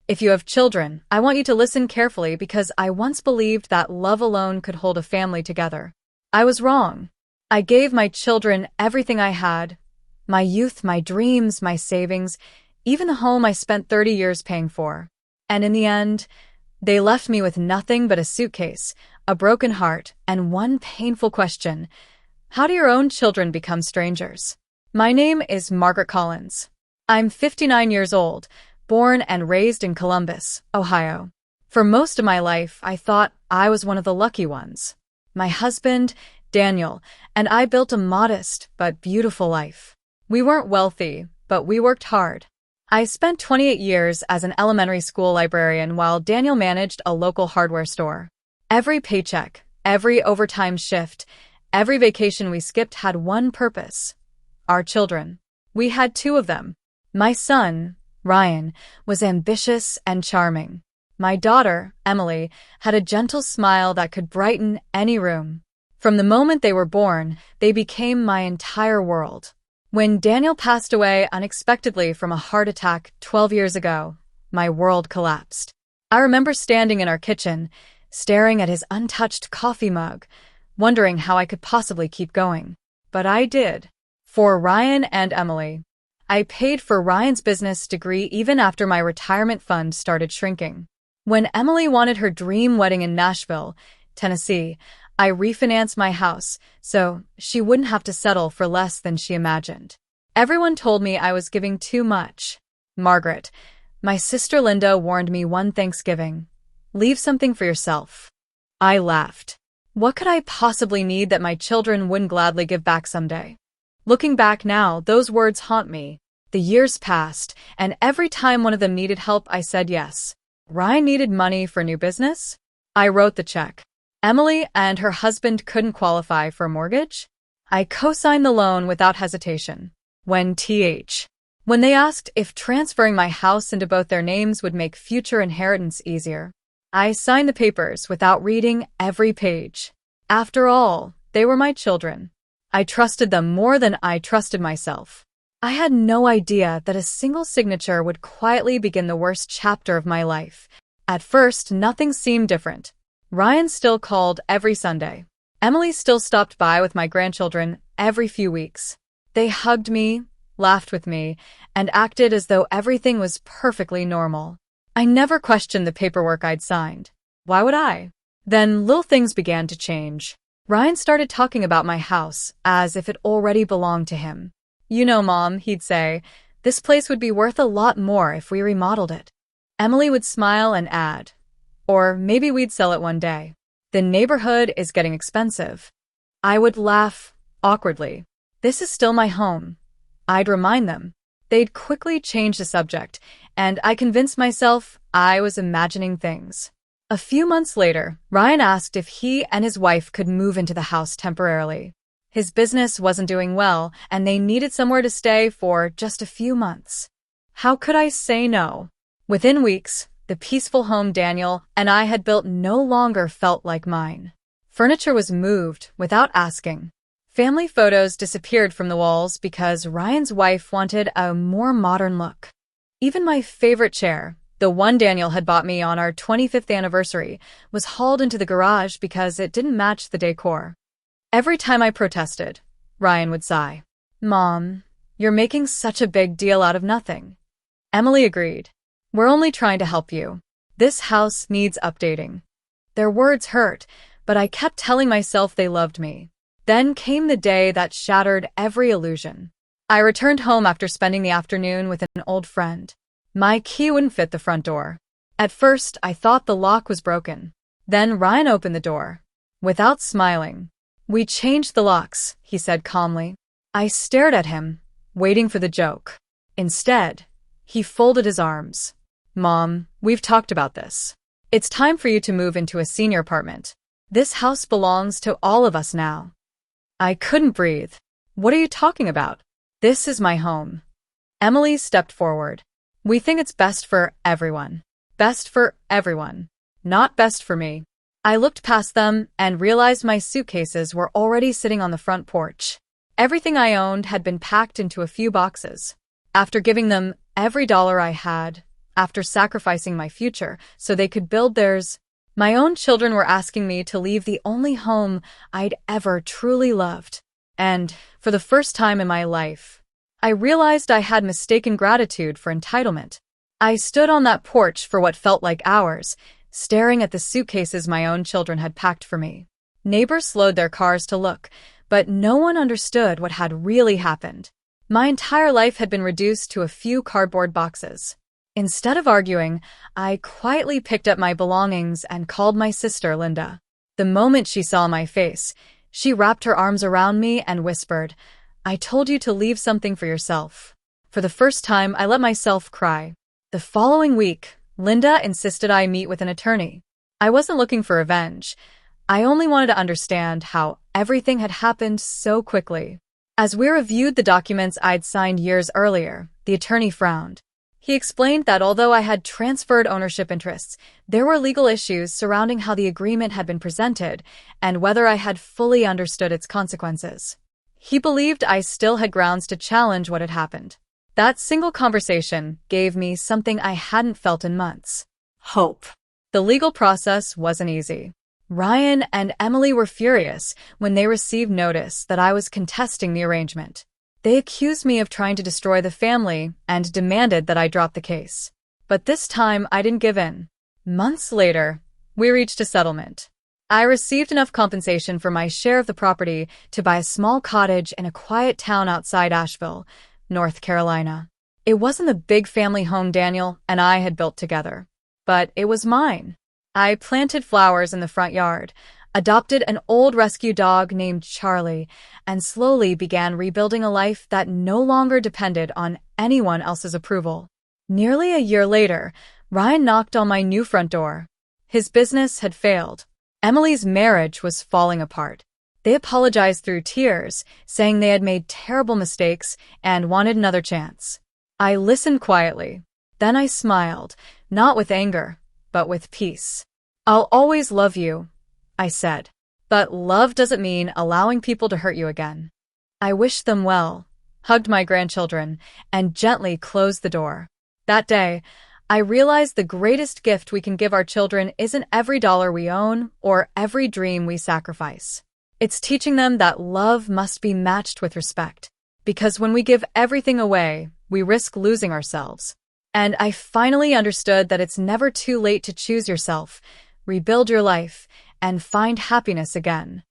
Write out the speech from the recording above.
If you have children, I want you to listen carefully because I once believed that love alone could hold a family together. I was wrong. I gave my children everything I had, my youth, my dreams, my savings, even the home I spent 30 years paying for. And in the end, they left me with nothing but a suitcase, a broken heart, and one painful question. How do your own children become strangers? My name is Margaret Collins. I'm 59 years old, born and raised in Columbus, Ohio. For most of my life, I thought I was one of the lucky ones. My husband, Daniel, and I built a modest but beautiful life. We weren't wealthy, but we worked hard. I spent 28 years as an elementary school librarian while Daniel managed a local hardware store. Every paycheck, every overtime shift, every vacation we skipped had one purpose: our children. We had two of them. My son, Ryan, was ambitious and charming. My daughter, Emily, had a gentle smile that could brighten any room. From the moment they were born, they became my entire world. When Daniel passed away unexpectedly from a heart attack 12 years ago, my world collapsed. I remember standing in our kitchen, staring at his untouched coffee mug, wondering how I could possibly keep going. But I did. For Ryan and Emily. I paid for Ryan's business degree even after my retirement fund started shrinking. When Emily wanted her dream wedding in Nashville, Tennessee, I refinanced my house so she wouldn't have to settle for less than she imagined. Everyone told me I was giving too much. Margaret, my sister Linda, warned me one Thanksgiving, "Leave something for yourself." I laughed. What could I possibly need that my children wouldn't gladly give back someday? Looking back now, those words haunt me. The years passed, and every time one of them needed help, I said yes. Ryan needed money for new business? I wrote the check. Emily and her husband couldn't qualify for a mortgage? I co-signed the loan without hesitation. When they asked if transferring my house into both their names would make future inheritance easier, I signed the papers without reading every page. After all, they were my children. I trusted them more than I trusted myself. I had no idea that a single signature would quietly begin the worst chapter of my life. At first, nothing seemed different. Ryan still called every Sunday. Emily still stopped by with my grandchildren every few weeks. They hugged me, laughed with me, and acted as though everything was perfectly normal. I never questioned the paperwork I'd signed. Why would I? Then little things began to change. Ryan started talking about my house as if it already belonged to him. "You know, Mom," he'd say, "this place would be worth a lot more if we remodeled it." Emily would smile and add, "Or maybe we'd sell it one day. The neighborhood is getting expensive." I would laugh awkwardly. "This is still my home." I'd remind them. They'd quickly change the subject, and I convinced myself I was imagining things. A few months later, Ryan asked if he and his wife could move into the house temporarily. His business wasn't doing well, and they needed somewhere to stay for just a few months. How could I say no? Within weeks, the peaceful home Daniel and I had built no longer felt like mine. Furniture was moved without asking. Family photos disappeared from the walls because Ryan's wife wanted a more modern look. Even my favorite chair, the one Daniel had bought me on our 25th anniversary, was hauled into the garage because it didn't match the decor. Every time I protested, Ryan would sigh. "Mom, you're making such a big deal out of nothing." Emily agreed. "We're only trying to help you. This house needs updating." Their words hurt, but I kept telling myself they loved me. Then came the day that shattered every illusion. I returned home after spending the afternoon with an old friend. My key wouldn't fit the front door. At first, I thought the lock was broken. Then Ryan opened the door. Without smiling. "We changed the locks," he said calmly. I stared at him, waiting for the joke. Instead, he folded his arms. "Mom, we've talked about this. It's time for you to move into a senior apartment. This house belongs to all of us now." I couldn't breathe. "What are you talking about? This is my home." Emily stepped forward. "We think it's best for everyone. Best for everyone. Not best for me." I looked past them and realized my suitcases were already sitting on the front porch. Everything I owned had been packed into a few boxes. After giving them every dollar I had, after sacrificing my future so they could build theirs. My own children were asking me to leave the only home I'd ever truly loved. And, for the first time in my life, I realized I had mistaken gratitude for entitlement. I stood on that porch for what felt like hours, staring at the suitcases my own children had packed for me. Neighbors slowed their cars to look, but no one understood what had really happened. My entire life had been reduced to a few cardboard boxes. Instead of arguing, I quietly picked up my belongings and called my sister, Linda. The moment she saw my face, she wrapped her arms around me and whispered, "I told you to leave something for yourself." For the first time, I let myself cry. The following week, Linda insisted I meet with an attorney. I wasn't looking for revenge. I only wanted to understand how everything had happened so quickly. As we reviewed the documents I'd signed years earlier, the attorney frowned. He explained that although I had transferred ownership interests, there were legal issues surrounding how the agreement had been presented and whether I had fully understood its consequences. He believed I still had grounds to challenge what had happened. That single conversation gave me something I hadn't felt in months: hope. The legal process wasn't easy. Ryan and Emily were furious when they received notice that I was contesting the arrangement. They accused me of trying to destroy the family and demanded that I drop the case. But this time, I didn't give in. Months later, we reached a settlement. I received enough compensation for my share of the property to buy a small cottage in a quiet town outside Asheville, North Carolina. It wasn't the big family home Daniel and I had built together, but it was mine. I planted flowers in the front yard, adopted an old rescue dog named Charlie, and slowly began rebuilding a life that no longer depended on anyone else's approval. Nearly a year later, Ryan knocked on my new front door. His business had failed. Emily's marriage was falling apart. They apologized through tears, saying they had made terrible mistakes and wanted another chance. I listened quietly. Then I smiled, not with anger, but with peace. "I'll always love you," I said. "But love doesn't mean allowing people to hurt you again." I wished them well, hugged my grandchildren, and gently closed the door. That day, I realized the greatest gift we can give our children isn't every dollar we own or every dream we sacrifice. It's teaching them that love must be matched with respect. Because when we give everything away, we risk losing ourselves. And I finally understood that it's never too late to choose yourself, rebuild your life, and find happiness again.